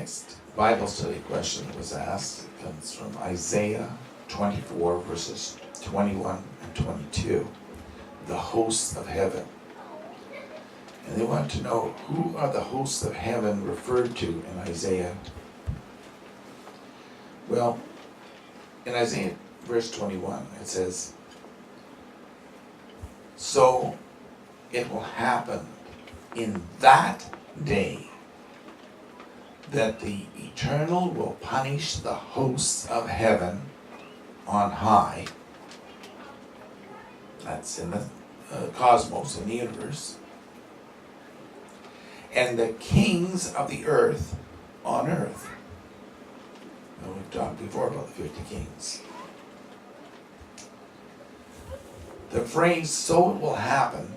next Bible study question that was asked comes from Isaiah 24, verses 21 and 22. The hosts of heaven. And they want to know, who are the hosts of heaven referred to in Isaiah? Well, in Isaiah verse 21, it says, "So it will happen in that day that the Eternal will punish the hosts of heaven on high." That's in the cosmos, in the universe. "And the kings of the earth on earth." Well, we've talked before about the 50 kings. The phrase "so it will happen"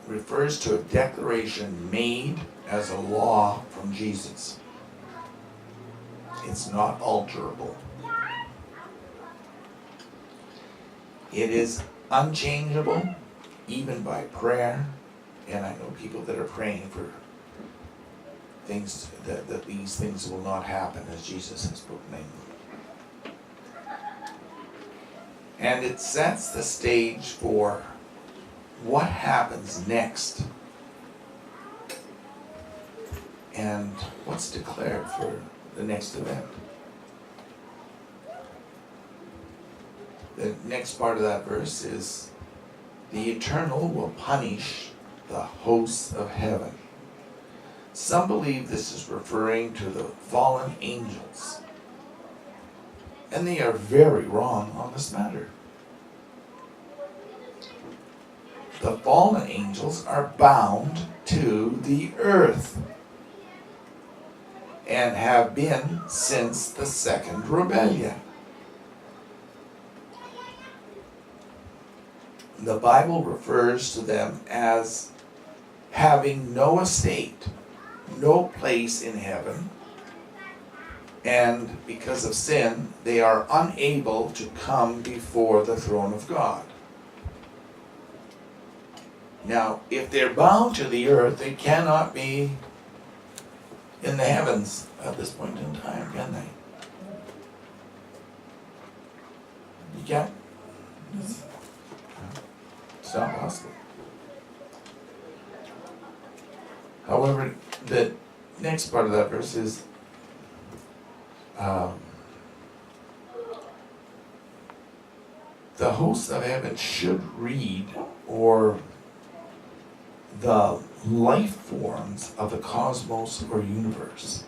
refers to a declaration made as a law from Jesus. It's not alterable. It is unchangeable, even by prayer. And I know people that are praying for things, that these things will not happen as Jesus has proclaimed. And it sets the stage for what happens next and what's declared for the next event. The next part of that verse is, "The Eternal will punish the hosts of heaven." Some believe this is referring to the fallen angels, and they are very wrong on this matter. The fallen angels are bound to the earth and have been since the second rebellion. The Bible refers to them as having no estate, no place in heaven, and because of sin, they are unable to come before the throne of God. Now, if they're bound to the earth, they cannot be in the heavens at this point in time, can they? You can't. It's not possible. However, the next part of that verse is the hosts of heaven should read, or the life forms of the cosmos or universe.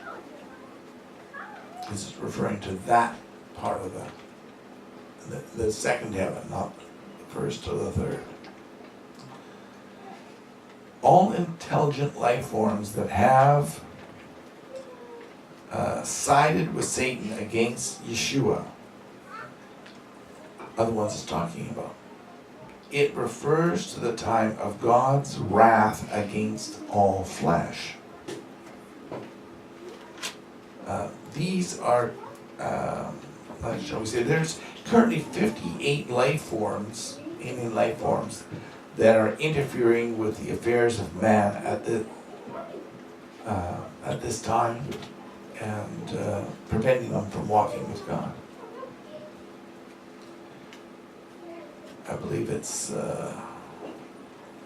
This is referring to that part of the second heaven, not the first or the third. All intelligent life forms that have sided with Satan against Yeshua are the ones it's talking about. It refers to the time of God's wrath against all flesh. These are, shall we say, there's currently 58 life forms, alien life forms, that are interfering with the affairs of man at this time, and preventing them from walking with God. I believe it's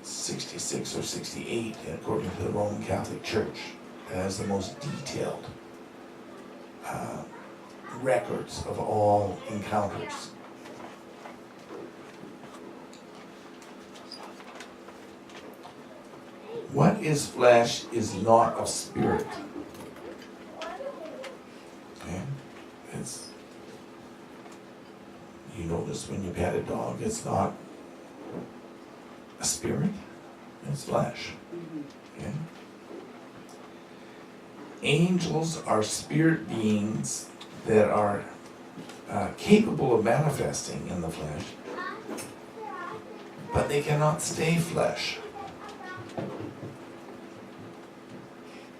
66 or 68, according to the Roman Catholic Church, that has the most detailed records of all encounters. What is flesh is not of spirit. Okay? It's, you notice when you pet a dog, it's not a spirit, it's flesh. Okay? Angels are spirit beings that are capable of manifesting in the flesh, but they cannot stay flesh.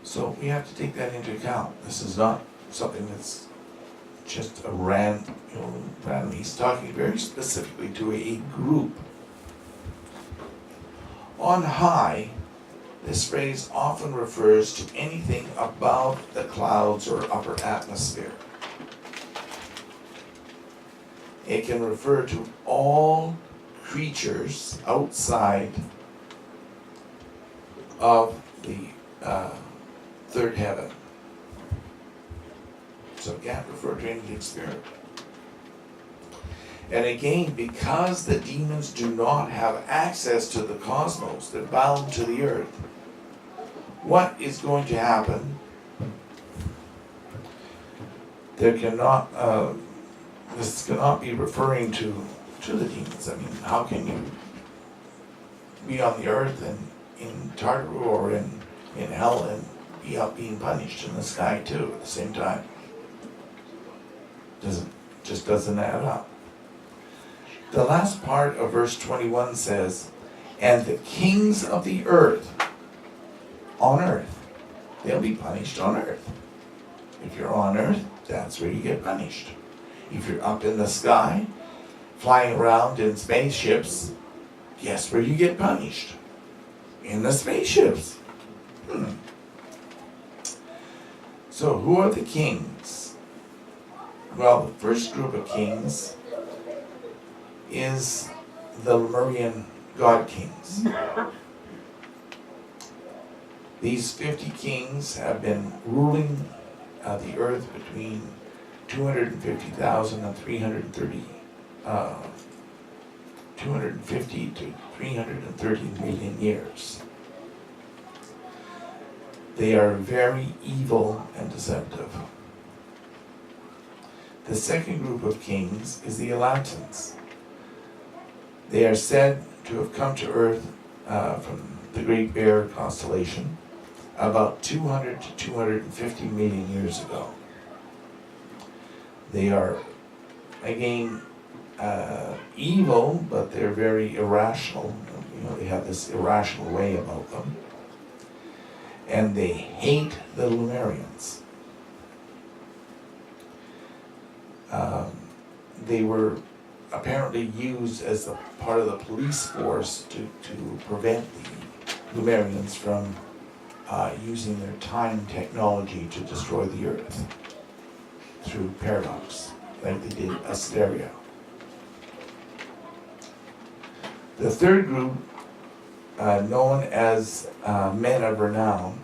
So we have to take that into account. This is not something that's just a random. He's talking very specifically to a group. On high, This phrase often refers to anything above the clouds or upper atmosphere. It can refer to all creatures outside of the third heaven. So it can't refer to anything spirit. And again, because the demons do not have access to the cosmos, they're bound to the earth, what is going to happen? There cannot, this cannot be referring to the demons. I mean, how can you be on the earth and in Tartaru or in hell and be up being punished in the sky too at the same time? Just doesn't add up. The last part of verse 21 says, and the kings of the earth, on earth, they'll be punished on earth. If you're on earth, that's where you get punished. If you're up in the sky, flying around in spaceships, guess where you get punished? In the spaceships. So who are the kings? Well, the first group of kings is the Lemurian god kings. These 50 kings have been ruling the earth between 250,000 and 250 to 330 million years. They are very evil and deceptive. The second group of kings is the Atlanteans. They are said to have come to Earth from the Great Bear constellation about 200 to 250 million years ago. They are, again, evil, but they're very irrational. You know, they have this irrational way about them. And they hate the Lemurians. They were apparently used as a part of the police force to prevent the Lemurians from using their time technology to destroy the earth through paradox, like they did Asteria. The third group, known as men of renown,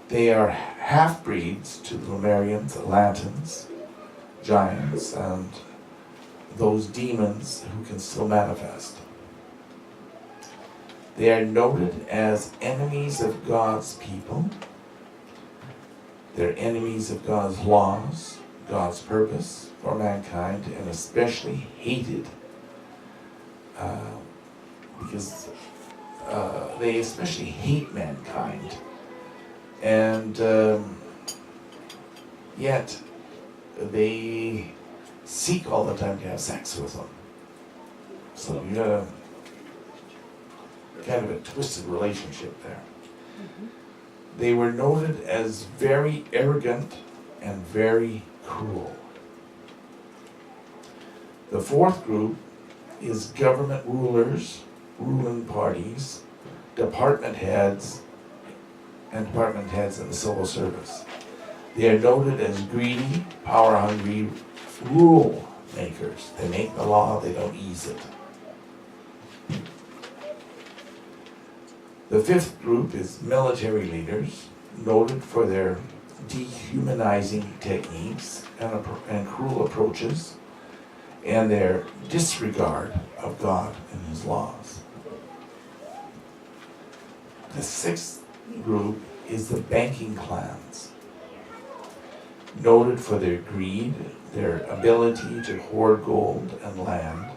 they are half-breeds to the Lemurians, Atlanteans, giants, and those demons who can still manifest. They are noted as enemies of God's people. They're enemies of God's laws, God's purpose for mankind, and especially hated because they especially hate mankind. And yet they seek all the time to have sex with them. So you got a kind of a twisted relationship there. They were noted as very arrogant and very cruel. The fourth group is government rulers, ruling parties, department heads in the civil service. They are noted as greedy, power-hungry rule makers. They make the law, they don't ease it. The fifth group is military leaders, noted for their dehumanizing techniques and cruel approaches, and their disregard of God and His laws. The sixth group is the banking clans, noted for their greed, their ability to hoard gold and land,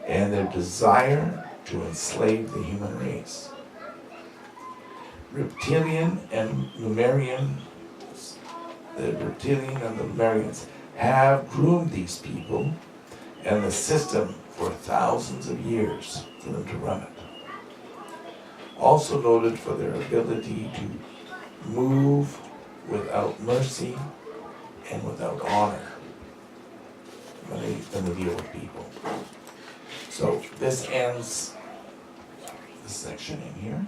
and their desire to enslave the human race. Reptilian and Lemurians, the Reptilian and the Lemurians have groomed these people and the system for thousands of years for them to run it. Also noted for their ability to move without mercy and without honor when they deal with people. So this ends this section in here.